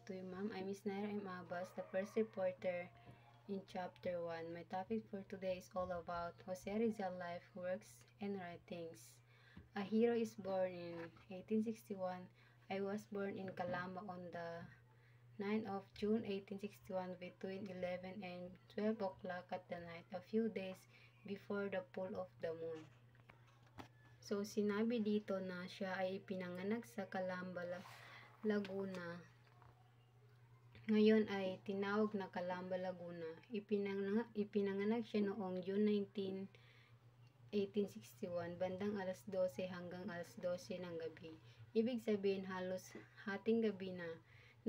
to you, ma'am. I'm Miss Naira M. Abbas, the first reporter in Chapter 1. My topic for today is all about Jose Rizal life, works, and writings. A hero is born in 1861. I was born in Calamba on the 9th of June 1861 between 11 and 12 o'clock at the night, a few days before the full of the moon. So, sinabi dito na siya ay pinanganak sa Calamba, Laguna. Ngayon ay tinawag na Calamba, Laguna. Ipinanganak siya noong June 19, 1861, bandang alas 12 hanggang alas 12 ng gabi. Ibig sabihin halos hating gabi na.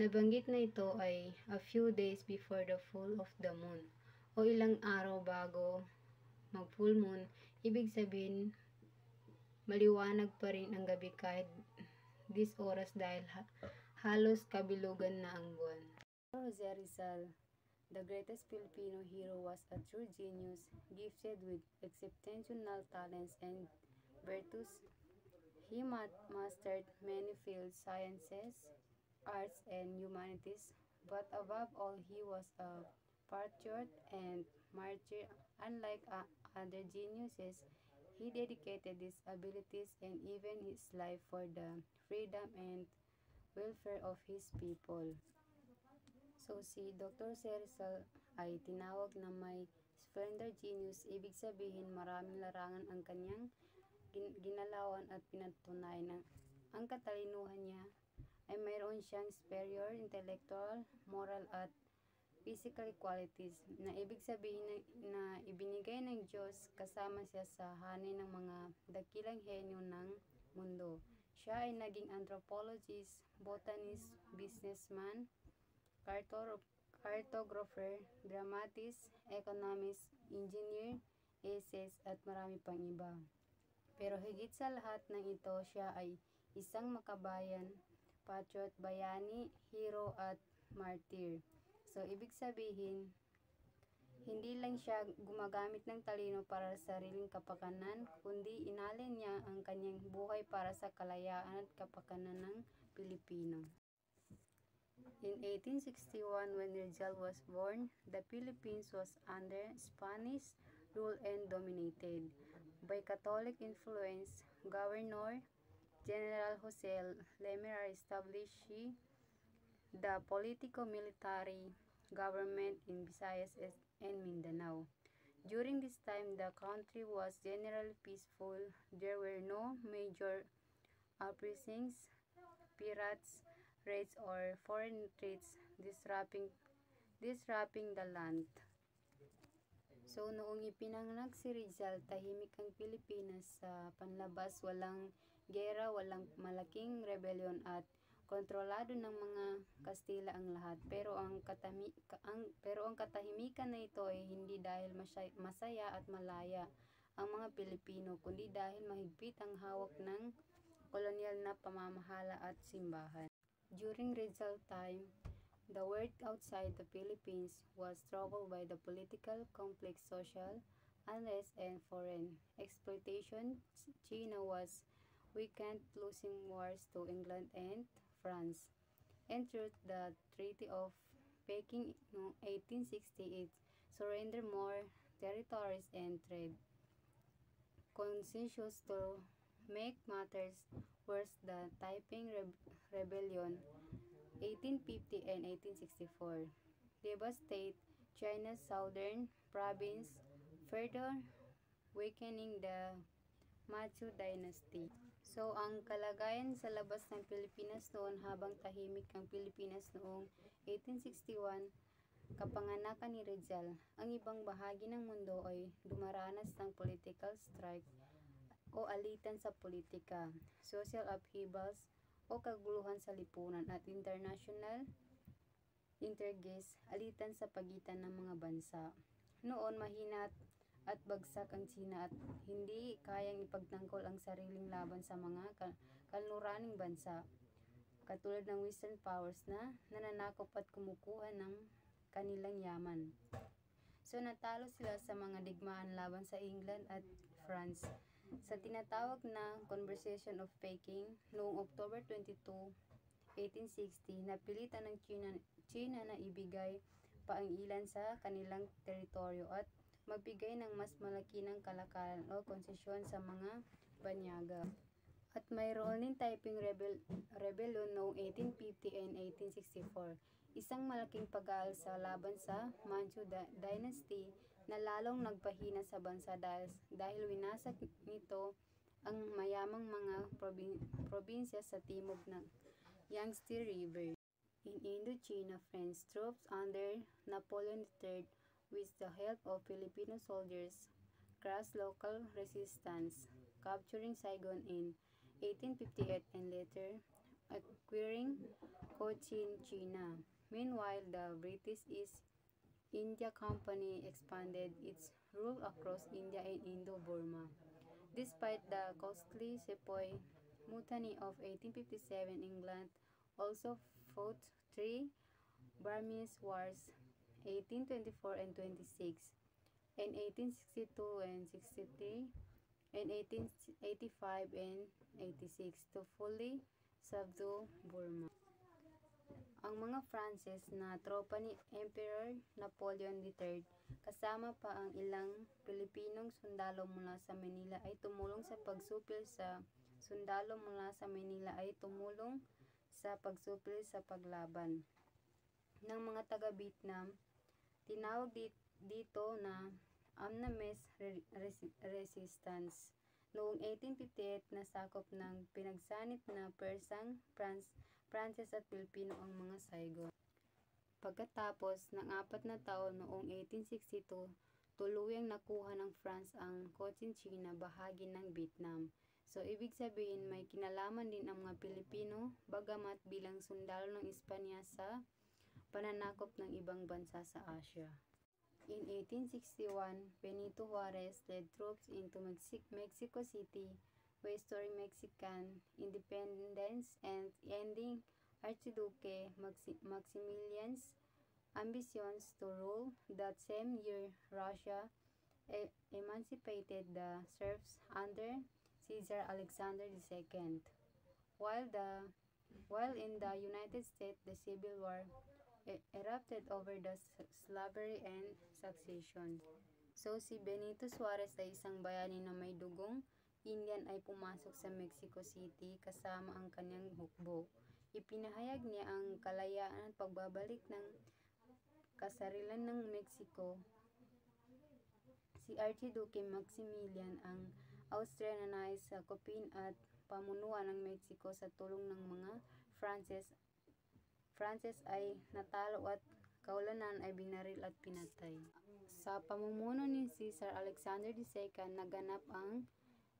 Nabanggit na ito ay a few days before the full of the moon o ilang araw bago mag full moon. Ibig sabihin maliwanag pa rin ang gabi kahit this oras dahil halos kabilugan na ang buwan. Jose Rizal, the greatest Filipino hero, was a true genius, gifted with exceptional talents and virtues. He mastered many fields, sciences, arts, and humanities, but above all, he was a patriot and martyr. Unlike other geniuses, he dedicated his abilities and even his life for the freedom and welfare of his people. So, si Dr. Rizal ay tinawag na may splendor genius. Ibig sabihin, maraming larangan ang kanyang ginalawan at pinatunayan. Ang katalinuhan niya ay mayroon siyang superior intellectual, moral at physical qualities na ibig sabihin na ibinigay ng Diyos kasama siya sa hanay ng mga dakilang henyo ng mundo. Siya ay naging anthropologist, botanist, businessman, cartographer, dramatist, economist, engineer, essays, at marami pang iba. Pero higit sa lahat ng ito, siya ay isang makabayan, patriot, bayani, hero at martyr. So, ibig sabihin, hindi lang siya gumagamit ng talino para sa sariling kapakanan, kundi inalin niya ang kanyang buhay para sa kalayaan at kapakanan ng Pilipino. In 1861, when Rizal was born, the Philippines was under Spanish rule and dominated by Catholic influence. Governor General Jose Lemera established the politico-military government in Visayas and Mindanao. During this time, the country was generally peaceful. There were no major uprisings, pirates, raids, or foreign threats disrupting the land. So, noong ipinanganak si Rizal, tahimik ang Pilipinas sa panlabas, walang gera, walang malaking rebellion at kontrolado ng mga Kastila ang lahat. Pero ang katahimikan na ito ay hindi dahil masaya at malaya ang mga Pilipino, kundi dahil mahigpit ang hawak ng kolonyal na pamamahala at simbahan. During Rizal time, the world outside the Philippines was troubled by the political conflict, social unrest, and foreign exploitation. China was weakened, losing wars to England and France. And through the Treaty of Peking in 1868, surrendered more territories and trade. Conscious to make matters worse, the Taiping Rebellion 1850 and 1864 devastate China's southern province, further weakening the Manchu dynasty. So, ang kalagayan sa labas ng Pilipinas noon habang tahimik ang Pilipinas noong 1861, kapanganakan ni Rizal, ang ibang bahagi ng mundo ay dumaranas ng political strike o alitan sa politika, social upheavals o kaguluhan sa lipunan at international interges, alitan sa pagitan ng mga bansa. Noon mahina at bagsak ang China at hindi kayang ipagtanggol ang sariling laban sa mga kanluraning bansa, katulad ng Western powers na nananakop at kumukuha ng kanilang yaman. So natalo sila sa mga digmaan laban sa England at France sa tinatawag na Conversation of Peking noong October 22, 1860, napilitan ng China na ibigay pa ang ilan sa kanilang teritoryo at magbigay ng mas malaki ng kalakalan o konsesyon sa mga banyaga. At mayroon din Taiping Rebellion noong 1850 and 1864, isang malaking pag-aalsa laban sa Manchu Dynasty na lalong nagpahina sa bansa dahil winasak nito ang mayamang mga probinsya sa timog ng Yangtze River. In Indochina, French troops under Napoleon III, with the help of Filipino soldiers, crushed local resistance, capturing Saigon in 1858 and later acquiring Cochin, China. Meanwhile, the British East India Company expanded its rule across India and Indo-Burma. Despite the costly Sepoy Mutiny of 1857, England also fought three Burmese wars, 1824 and 26, and 1862 and 63, and 1885 and 86 to fully subdue Burma. Ang mga Frances na tropa ni Emperor Napoleon III kasama pa ang ilang Pilipinong sundalo mula sa Manila ay tumulong sa pagsupil sa paglaban ng mga taga-Vietnam. Tinawag dito na Annamese Resistance. Noong 1858, nasakop ng pinagsanib na Persang, Pranses at Pilipino ang mga Saigon. Pagkatapos ng 4 na taon noong 1862, tuluyang nakuha ng France ang Cochin, China, bahagi ng Vietnam. So, ibig sabihin may kinalaman din ang mga Pilipino, bagamat bilang sundalo ng Espanya sa pananakop ng ibang bansa sa Asia. In 1861, Benito Juarez led troops into Mexico City, restoring Mexican independence and ending Archduke Maximilian's ambitions to rule. That same year, Russia emancipated the serfs under Caesar Alexander II. While in the United States, the Civil War erupted over the slavery and succession. So, si Benito Juarez ay isang bayani na may dugong Indian ay pumasok sa Mexico City kasama ang kanyang hukbo. Ipinahayag niya ang kalayaan at pagbabalik ng kasarilan ng Mexico. Si Archduke Maximilian ang Austria na nais sakupin at pamunuan ng Mexico sa tulong ng mga Frances ay natalo at kaulanan ay binaril at pinatay. Sa pamumuno ni Caesar Alexander II, naganap ang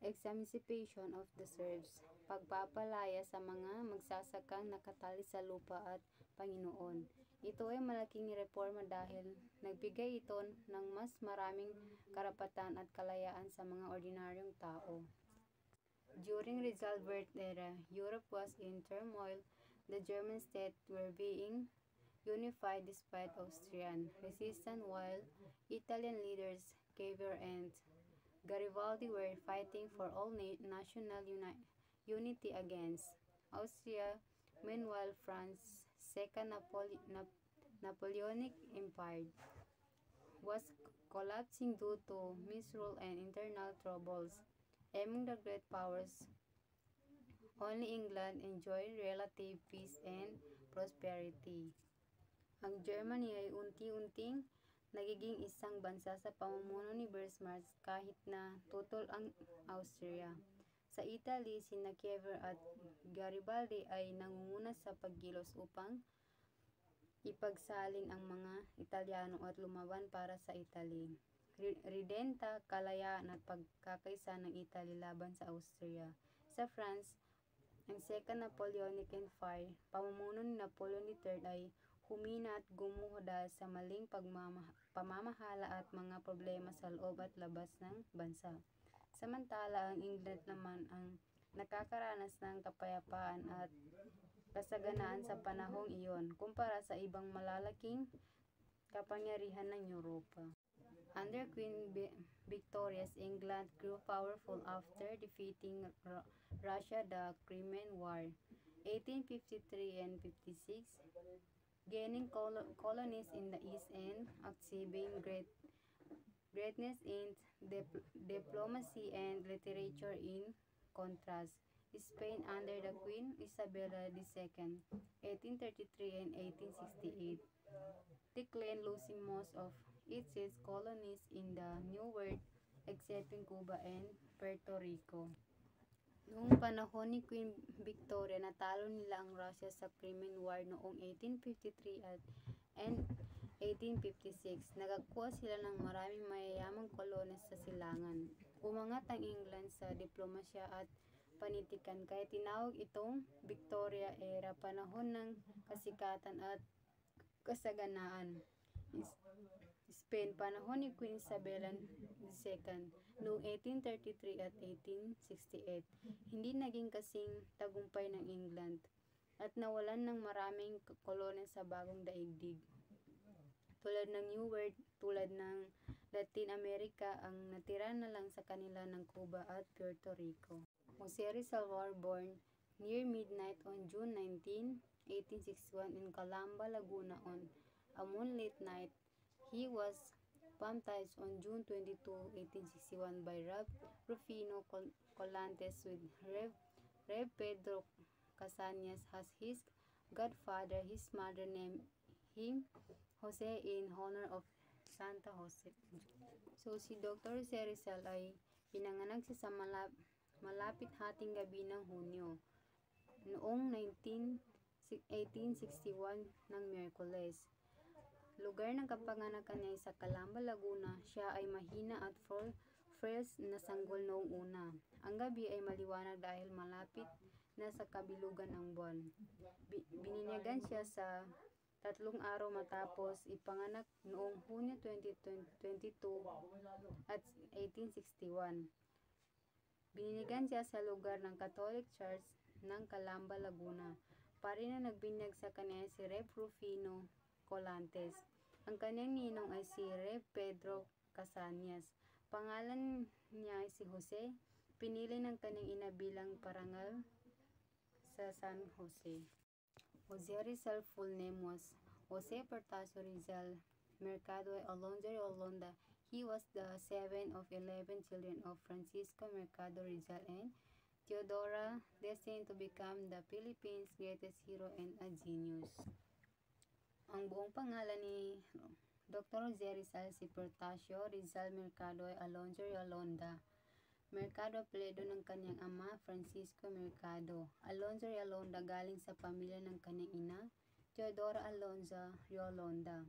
Emancipation of the Serfs, pagpapalaya sa mga magsasakang nakatali sa lupa at Panginoon. Ito ay malaking reforma dahil nagbigay ito ng mas maraming karapatan at kalayaan sa mga ordinaryong tao. During Rizal Verde era, Europe was in turmoil. The German states were being unified despite Austrian resistance, while Italian leaders Cavour and Garibaldi were fighting for all national unity against Austria. Meanwhile, France's second Napoleonic Empire was collapsing due to misrule and internal troubles. Among the great powers, only England enjoyed relative peace and prosperity. Ang Germany ay unti-unting nagiging isang bansa sa pamumuno ni Bismarck kahit na tutol ang Austria. Sa Italy, sina Cavour at Garibaldi ay nangunguna sa pagkilos upang ipagsalin ang mga Italyano at lumaban para sa Italy. Redenta, kalayaan at pagkakaisa ng Italy laban sa Austria. Sa France, ang Second Napoleonic Empire, pamumuno ni Napoleon III ay humina at gumuho dahil sa maling pamamahala at mga problema sa loob at labas ng bansa. Samantala, ang England naman ang nakakaranas ng kapayapaan at kasaganaan sa panahong iyon kumpara sa ibang malalaking kapangyarihan ng Europa. Under Queen Victoria's England grew powerful after defeating Russia the Crimean War. 1853 and 56, gaining colonies in the East and achieving greatness in diplomacy and literature. In contrast, Spain under the Queen Isabella II, 1833 and 1868, declined, losing most of its colonies in the New World excepting Cuba and Puerto Rico. Noong panahon ni Queen Victoria, natalo nila ang Russia sa Crimean War noong 1853 and 1856. Nagkakuha sila ng maraming mayayamang kolonyas sa silangan. Umangat ang England sa diplomasya at panitikan, kaya tinawag itong Victoria Era, panahon ng kasikatan at kasaganaan. Spain, panahon ni Queen Isabella II, noong 1833 at 1868, hindi naging kasing tagumpay ng England at nawalan ng maraming kolonyas sa bagong daigdig. Tulad ng New World, tulad ng Latin America, ang natira na lang sa kanila ng Cuba at Puerto Rico. Jose Rizal was born near midnight on June 19, 1861 in Calamba, Laguna on a moonlit night. He was baptized on June 22, 1861 by Rev. Rufino Colantes, with Rev. Pedro Casañas as his godfather. His mother named him Jose in honor of Santa Jose. So si Dr. Jose Rizal ay pinanganak siya sa malapit hating gabi ng Hunyo noong 1861 ng Miyerkules. Lugar ng kapanganakan niya sa Calamba, Laguna. Siya ay mahina at frail na sanggol noong una. Ang gabi ay maliwanag dahil malapit na sa kabilugan ng buwan. Bininyagan siya sa 3 araw matapos ipanganak noong Hunyo 2022 at 1861. Bininyagan siya sa lugar ng Catholic Church ng Calamba, Laguna. Pari na nagbinyag sa kanya si Rev. Rufino Colantes. Ang kanyang ninong ay si Rev. Pedro Casañas. Pangalan niya ay si Jose. Pinili ng kanyang ina bilang parangal sa San Jose. Jose Rizal full name was Jose Portacio Rizal Mercado Alonso Yolanda. He was the 7th of 11 children of Francisco Mercado Rizal and Teodora, destined to become the Philippines' greatest hero and a genius. Ang buong pangalan ni Dr. Jose Rizal si Portacio Rizal Mercado Alonso Yolanda. Mercado apelyido ng kanyang ama, Francisco Mercado. Alonso Yolanda galing sa pamilya ng kanyang ina, Teodora Alonzo Yolanda.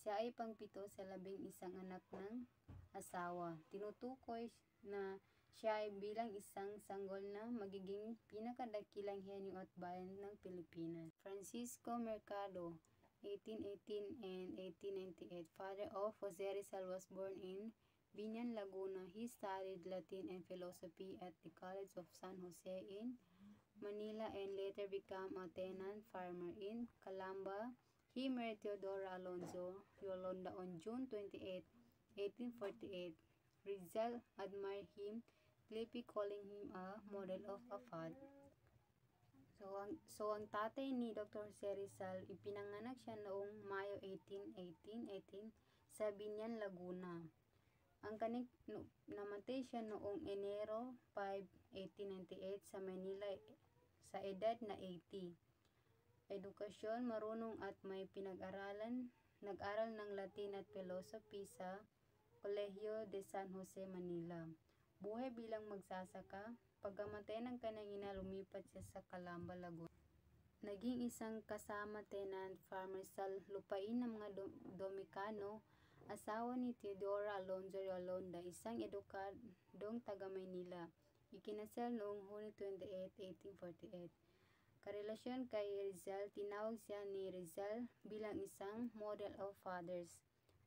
Siya ay pangpito sa 11 anak ng asawa. Tinutukoy na siya ay bilang isang sanggol na magiging pinakadakilang henyo at bayan ng Pilipinas. Francisco Mercado, 1818 and 1898, father of Jose Rizal, was born in Biñan, Laguna. He studied Latin and philosophy at the College of San Jose in Manila and later became a tenant farmer in Calamba. He married Teodora Alonzo Yolanda on June 28, 1848. Rizal admired him, deeply calling him a model of a father. So ang tatay ni Dr. Jose Rizal, ipinanganak siya noong Mayo 18 sa Biñan, Laguna. Namatay siya noong Enero 5, 1898 sa Manila sa edad na 80. Edukasyon, marunong at may pinag-aralan. Nag-aral ng Latin at Philosophy sa Colegio de San Jose, Manila. Buhay bilang magsasaka. Pagkamatay ng kanyang ina, lumipat siya sa Calamba, Laguna. Naging isang kasama tenant farmer sa lupain ng mga Dominicanong, asawa ni Teodora Alonzo Yolanda, isang edukadong taga Maynila. Ikinasal noong Hunyo 28, 1848. Karelasyon kay Rizal, tinawag siya ni Rizal bilang isang model of fathers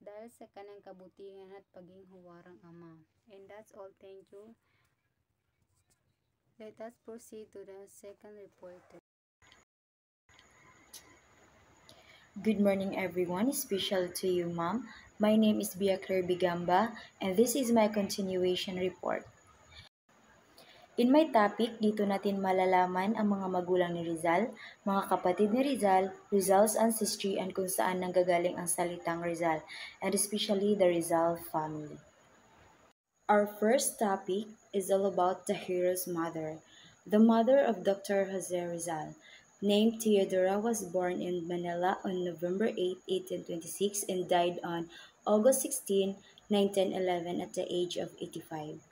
dahil sa kanyang kabutihan at pagiging huwarang ama. And that's all. Thank you. Let us proceed to the second report. Good morning, everyone, especially to you, Mom. My name is Bia Claire Bigamba, and this is my continuation report. In my topic, dito natin malalaman ang mga magulang ni Rizal, mga kapatid ni Rizal, Rizal's ancestry, and kung saan nanggagaling ang salitang Rizal, and especially the Rizal family. Our first topic is all about the hero's mother. The mother of Dr. Jose Rizal, named Theodora, was born in Manila on November 8, 1826 and died on August 16, 1911 at the age of 85.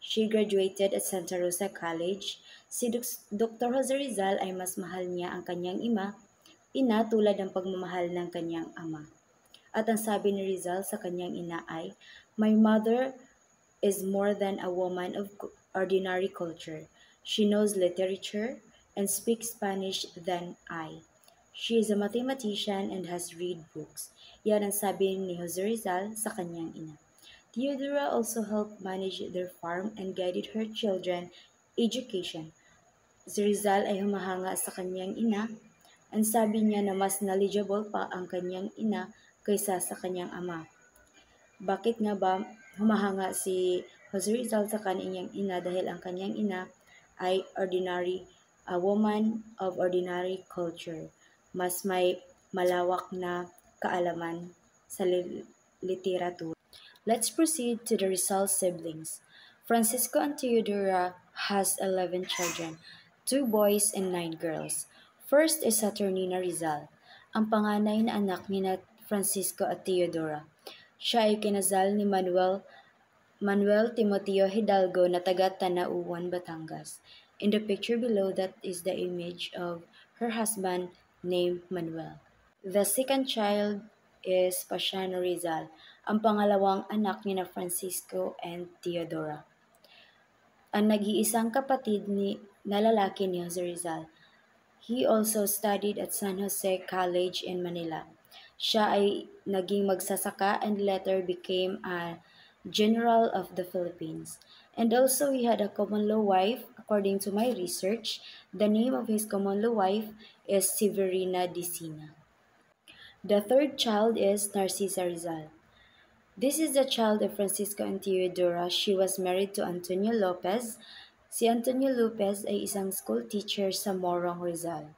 She graduated at Santa Rosa College. Si Dr. Jose Rizal ay mas mahal niya ang kanyang ina tulad ng pagmamahal ng kanyang ama. At ang sabi ni Rizal sa kanyang ina ay, "My mother is more than a woman of ordinary culture. She knows literature and speaks Spanish than I. She is a mathematician and has read books." Yan ang sabi ni Jose Rizal sa kanyang ina. Theodora also helped manage their farm and guided her children education. Si Rizal ay humahanga sa kanyang ina. Ang sabi niya na mas knowledgeable pa ang kanyang ina kaysa sa kanyang ama. Bakit nga ba humahanga si Jose Rizal sa kanyang ina? Dahil ang kanyang ina ay a woman of ordinary culture. Mas may malawak na kaalaman sa literatura. Let's proceed to the Rizal siblings. Francisco and Theodora has 11 children, 2 boys and 9 girls. First is Saturnina Rizal, ang panganay na anak ni Francisco at Theodora. Siya ay kinasal ni Manuel Timoteo Hidalgo na taga Tanauan, Batangas. In the picture below, that is the image of her husband named Manuel. The second child is Pasiano Rizal, ang pangalawang anak ni Francisco and Theodora. Ang nag-iisang kapatid na lalaki ni Jose Rizal. He also studied at San Jose College in Manila. Siya ay naging magsasaka and later became a general of the Philippines. And also he had a common law wife. According to my research, the name of his common law wife is Severina Dicina. The third child is Narcisa Rizal. This is the child of Francisco and Theodora. She was married to Antonio Lopez. Si Antonio Lopez ay isang school teacher sa Morong, Rizal.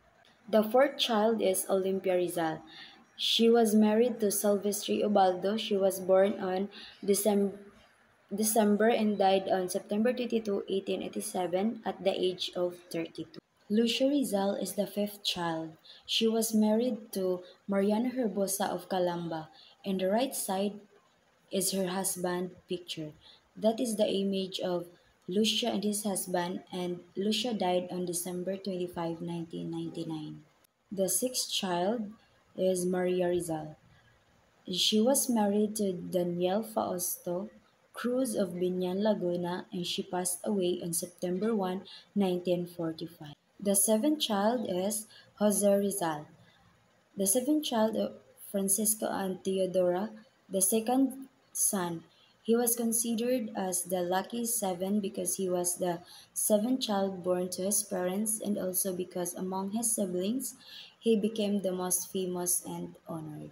The fourth child is Olympia Rizal. She was married to Silvestre Ubaldo. She was born on December and died on September 22, 1887 at the age of 32. Lucia Rizal is the fifth child. She was married to Mariano Herbosa of Calamba. And the right side is her husband picture. That is the image of Lucia and his husband, and Lucia died on December 25, 1999. The sixth child is Maria Rizal. She was married to Daniel Fausto Cruz of Binyan, Laguna, and she passed away on September 1, 1945. The seventh child is Jose Rizal. The seventh child of Francisco and Theodora, the second son. He was considered as the lucky seven because he was the seventh child born to his parents and also because among his siblings, he became the most famous and honored.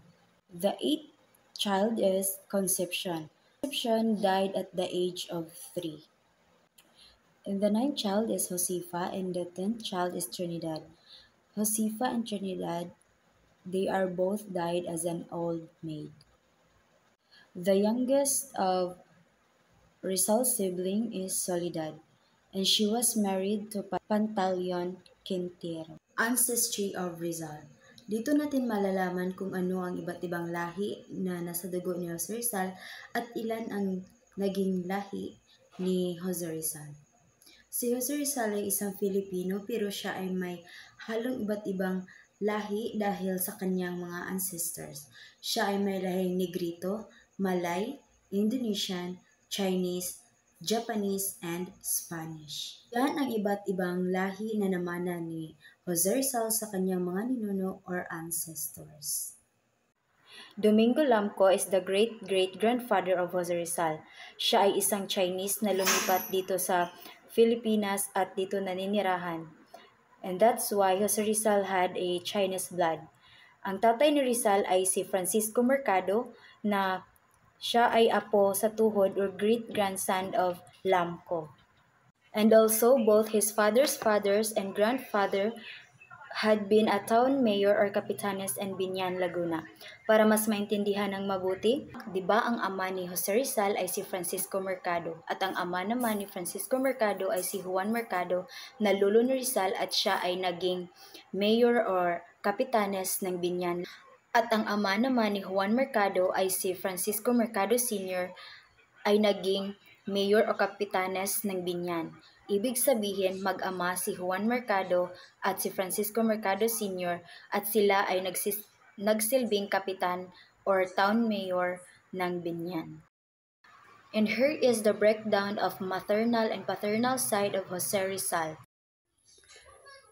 The eighth child is Concepcion. Concepcion died at the age of 3. And the ninth child is Josefa and the 10th child is Trinidad. Josefa and Trinidad, they are both died as an old maid. The youngest of Rizal's sibling is Soledad, and she was married to Pantaleon Quintero. Ancestry of Rizal. Dito natin malalaman kung ano ang iba't ibang lahi na nasa dugo ni Jose Rizal at ilan ang naging lahi ni Jose Rizal. Si Jose Rizal ay isang Filipino pero siya ay may halong iba't ibang lahi dahil sa kanyang mga ancestors. Siya ay may lahing Negrito, Malay, Indonesian, Chinese, Japanese, and Spanish. Yan ang iba't ibang lahi na namana ni Jose Rizal sa kanyang mga ninuno or ancestors. Domingo Lamco is the great-great-grandfather of Jose Rizal. Siya ay isang Chinese na lumipat dito sa Pilipinas at dito naninirahan. And that's why Jose Rizal had a Chinese blood. Ang tatay ni Rizal ay si Francisco Mercado na siya ay apo sa tuhod or great-grandson of Lamco. And also, both his father's fathers and grandfather had been a town mayor or kapitanes in Binyan, Laguna. Para mas maintindihan ng mabuti, di ba ang ama ni Jose Rizal ay si Francisco Mercado at ang ama naman ni Francisco Mercado ay si Juan Mercado na lolo ni Rizal at siya ay naging mayor or kapitanes ng Binyan. At ang ama naman ni Juan Mercado ay si Francisco Mercado Sr. ay naging mayor o kapitanes ng Binyan. Ibig sabihin, mag-ama si Juan Mercado at si Francisco Mercado Sr. at sila ay nagsilbing kapitan or town mayor ng Binyan. And here is the breakdown of maternal and paternal side of Jose Rizal.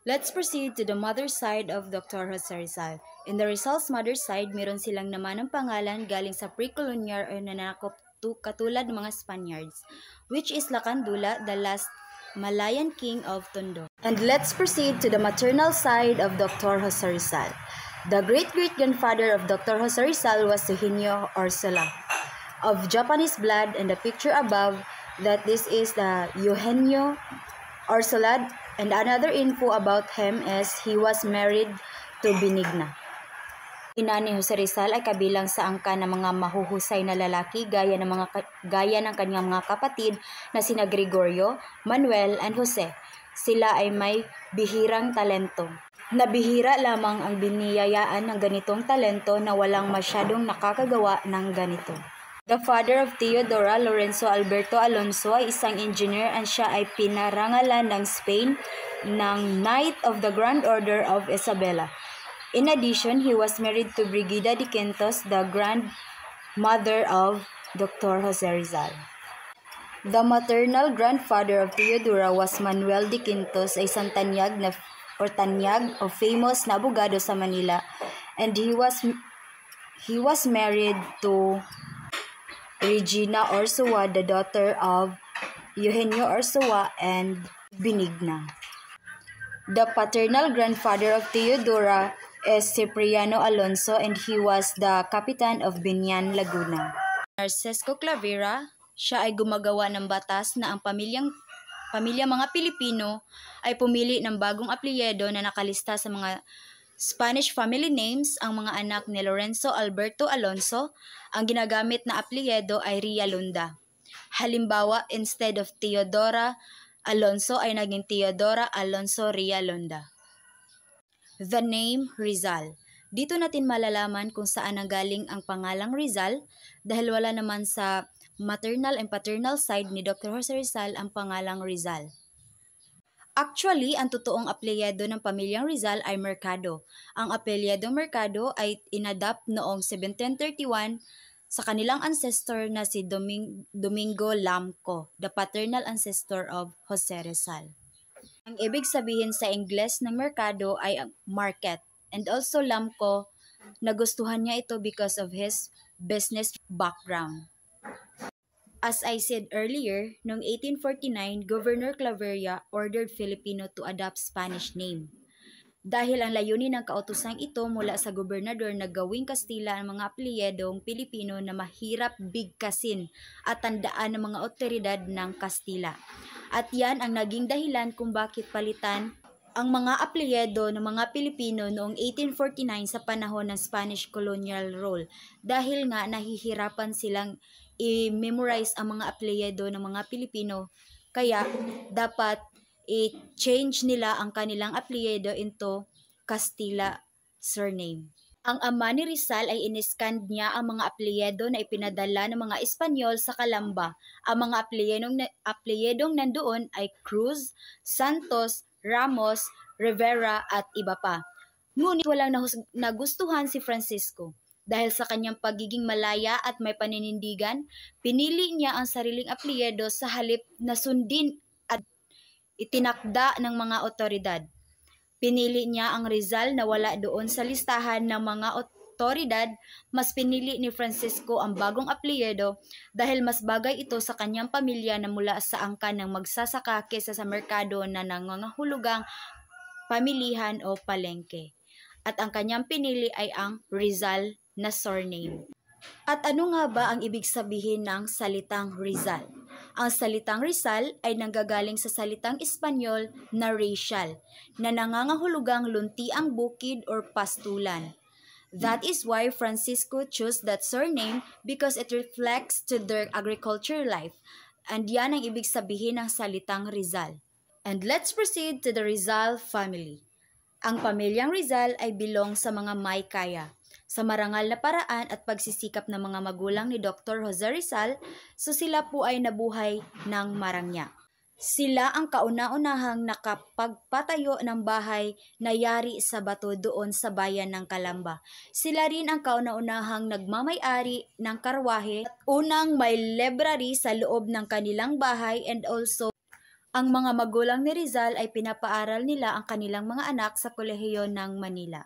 Let's proceed to the mother's side of Dr. Jose Rizal. In the Rizal's mother's side, meron silang naman ng pangalan galing sa pre-colonial o nanakop katulad ng mga Spaniards, which is Lacandula, the last Malayan king of Tondo. And let's proceed to the maternal side of Dr. Jose Rizal. The great-great-grandfather of Dr. Jose Rizal was Eugenio Orsola, of Japanese blood, and the picture above that this is the Eugenio Orsola, and another info about him is he was married to Benigna. Ina ni Jose Rizal ay kabilang sa angka ng mga mahuhusay na lalaki gaya ng kanyang mga kapatid na sina Gregorio, Manuel, and Jose. Sila ay may bihirang talento. Nabihira lamang ang biniyayaan ng ganitong talento na walang masyadong nakakagawa ng ganito. The father of Teodora, Lorenzo Alberto Alonso, ay isang engineer and siya ay pinarangalan ng Spain ng Knight of the Grand Order of Isabela. In addition, he was married to Brigida de Quintos, the grandmother of Dr. Jose Rizal. The maternal grandfather of Teodora was Manuel de Quintos, a isang tanyag o famous na abogado sa Manila, and he was married to Regina Orsua, the daughter of Eugenio Orsua and Benigna. The paternal grandfather of Teodora is Cipriano Alonso, and he was the kapitan of Binyan, Laguna. Narcisco Clavera, siya ay gumagawa ng batas na ang pamilya mga Pilipino ay pumili ng bagong apelyido na nakalista sa mga Spanish family names. Ang mga anak ni Lorenzo Alberto Alonso, ang ginagamit na apelyido ay Rialunda. Halimbawa, instead of Teodora Alonso ay naging Teodora Alonso Rialunda. The name Rizal. Dito natin malalaman kung saan nanggaling ang pangalang Rizal dahil wala naman sa maternal and paternal side ni Dr. Jose Rizal ang pangalang Rizal. Actually, ang totoong apelyido ng pamilyang Rizal ay Mercado. Ang apelyido Mercado ay inadapt noong 1731 sa kanilang ancestor na si Domingo Lamco, the paternal ancestor of Jose Rizal. Ang ibig sabihin sa Ingles ng Mercado ay market, and also Lamco, nagustuhan niya ito because of his business background. As I said earlier, noong 1849, Governor Claveria ordered Filipino to adopt Spanish name. Dahil ang layunin ng kautosang ito mula sa gobernador na gawing Kastila ang mga apelyedong Pilipino na mahirap bigkasin at tandaan ng mga otoridad ng Kastila. At yan ang naging dahilan kung bakit palitan ang mga apelyido ng mga Pilipino noong 1849 sa panahon ng Spanish colonial rule dahil nga nahihirapan silang i-memorize ang mga apelyido ng mga Pilipino, kaya dapat i-change nila ang kanilang apelyido into Castilla surname. Ang ama ni Rizal ay iniskand niya ang mga apelyido na ipinadala ng mga Espanyol sa Calamba. Ang mga apelyedong nandoon ay Cruz, Santos, Ramos, Rivera at iba pa. Ngunit walang nagustuhan si Francisco. Dahil sa kanyang pagiging malaya at may paninindigan, pinili niya ang sariling apelyido sa halip na sundin at itinakda ng mga otoridad. Pinili niya ang Rizal na wala doon sa listahan ng mga otoridad. Mas pinili ni Francisco ang bagong apelyido dahil mas bagay ito sa kanyang pamilya na mula sa angkan ng magsasaka kesa sa merkado na nangangahulugang pamilihan o palengke. At ang kanyang pinili ay ang Rizal na surname. At ano nga ba ang ibig sabihin ng salitang Rizal? Ang salitang Rizal ay nanggagaling sa salitang Espanyol na racial, na nangangahulugang luntiang bukid or pastulan. That is why Francisco chose that surname because it reflects to their agriculture life. And yan ang ibig sabihin ng salitang Rizal. And let's proceed to the Rizal family. Ang pamilyang Rizal ay bilong sa mga may kaya. Sa marangal na paraan at pagsisikap ng mga magulang ni Dr. Jose Rizal, so sila po ay nabuhay ng marangya. Sila ang kauna-unahang nakapagpatayo ng bahay na yari sa bato doon sa bayan ng Calamba. Sila rin ang kauna-unahang nagmamay-ari ng karwahe at unang may library sa loob ng kanilang bahay, and also ang mga magulang ni Rizal ay pinapaaral nila ang kanilang mga anak sa kolehiyo ng Manila.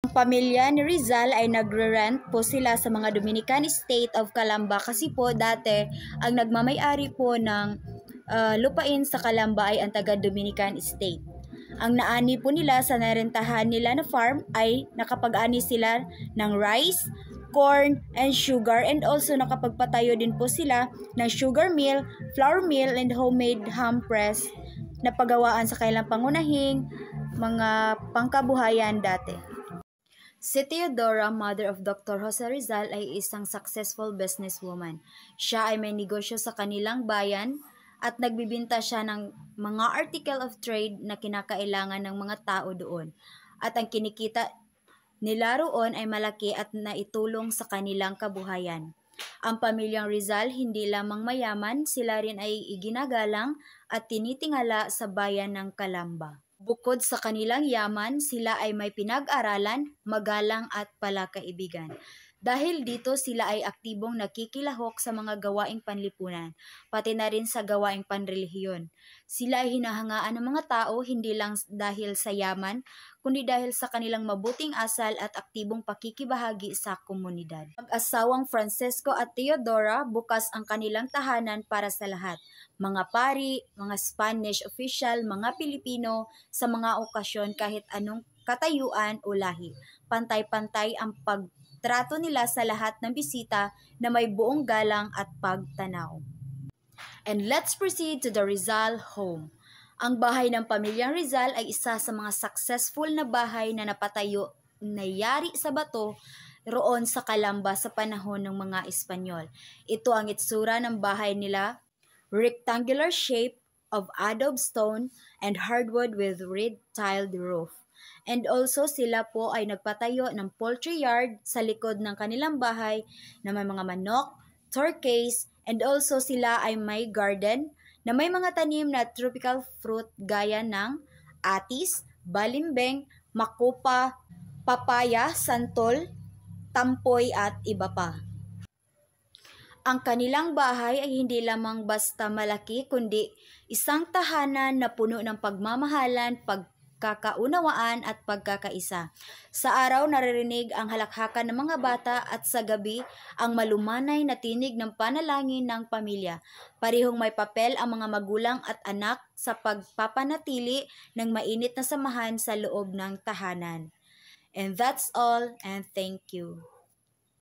Ang pamilya ni Rizal ay nagre-rent po sila sa mga Dominican State of Calamba kasi po dati ang nagmamay-ari po ng lupain sa Calamba ay ang taga Dominican State. Ang naani po nila sa narentahan nila na farm ay nakapag-ani sila ng rice, corn, and sugar, and also nakapagpatayo din po sila ng sugar mill, flour mill, and homemade ham press na pagawaan sa kailang pangunahing mga pangkabuhayan dati. Si Teodora, mother of Dr. Jose Rizal, ay isang successful businesswoman. Siya ay may negosyo sa kanilang bayan at nagbibinta siya ng mga article of trade na kinakailangan ng mga tao doon. At ang kinikita nila roon ay malaki at naitulong sa kanilang kabuhayan. Ang pamilyang Rizal hindi lamang mayaman, sila rin ay iginagalang at tinitingala sa bayan ng Calamba. Bukod sa kanilang yaman, sila ay may pinag-aralan, magalang at palakaibigan. Dahil dito sila ay aktibong nakikilahok sa mga gawaing panlipunan, pati na rin sa gawaing panrelihiyon. Sila ay hinahangaan ng mga tao hindi lang dahil sa yaman, kundi dahil sa kanilang mabuting asal at aktibong pakikibahagi sa komunidad. Mag-asawang Francisco at Teodora, bukas ang kanilang tahanan para sa lahat. Mga pari, mga Spanish official, mga Pilipino, sa mga okasyon kahit anong katayuan o lahi. Pantay-pantay ang pagtrato nila sa lahat ng bisita na may buong galang at pagtanaw. And let's proceed to the Rizal home. Ang bahay ng pamilyang Rizal ay isa sa mga successful na bahay na napatayo na yari sa bato roon sa Calamba sa panahon ng mga Espanyol. Ito ang itsura ng bahay nila, rectangular shape of adobe stone and hardwood with red tiled roof. And also sila po ay nagpatayo ng poultry yard sa likod ng kanilang bahay na may mga manok, turkeys, and also sila ay may garden na may mga tanim na tropical fruit gaya ng atis, balimbing, makupa, papaya, santol, tampoy at iba pa. Ang kanilang bahay ay hindi lamang basta malaki kundi isang tahanan na puno ng pagmamahalan, pagkakaunawaan at pagkakaisa. Sa araw naririnig ang halakhakan ng mga bata at sa gabi ang malumanay na tinig ng panalangin ng pamilya. Parehong may papel ang mga magulang at anak sa pagpapanatili ng mainit na samahan sa loob ng tahanan. And that's all, and thank you.